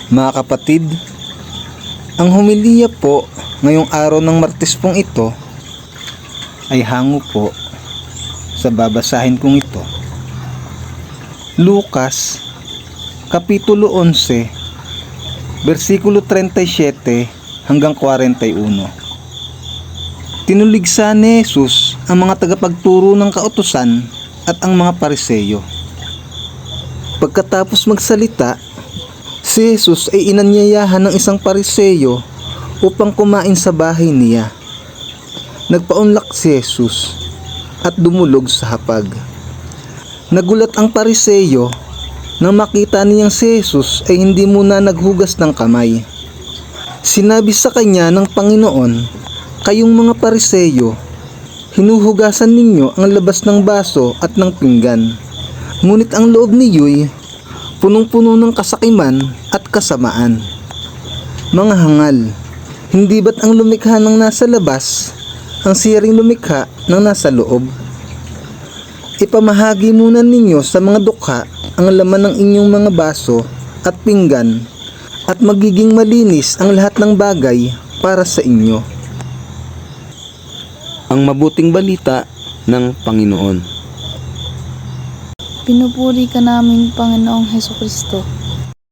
Mga kapatid, ang homilya po ngayong araw ng Martes pong ito ay hango po sa babasahin kong ito. Lucas, Kapitulo 11, versikulo 37 hanggang 41. Tinuligsa ni Jesus ang mga tagapagturo ng kautusan at ang mga Pariseyo. Pagkatapos magsalita, si Jesus ay inanyayahan ng isang Pariseyo upang kumain sa bahay niya. Nagpaunlak si Jesus at dumulog sa hapag. Nagulat ang Pariseyo nang makita niyang si Jesus ay hindi muna naghugas ng kamay. Sinabi sa kanya ng Panginoon, "Kayong mga Pariseyo, hinuhugasan ninyo ang labas ng baso at ng pinggan, ngunit ang loob niyo'y punong-puno ng kasakiman at kasamaan. Mga hangal, hindi ba't ang lumikha ng nasa labas ang siya ring lumikha ng nasa loob? Ipamahagi muna ninyo sa mga dukha ang laman ng inyong mga baso at pinggan at magiging malinis ang lahat ng bagay para sa inyo." Ang mabuting balita ng Panginoon. Pinupuri ka namin, Panginoong Hesukristo.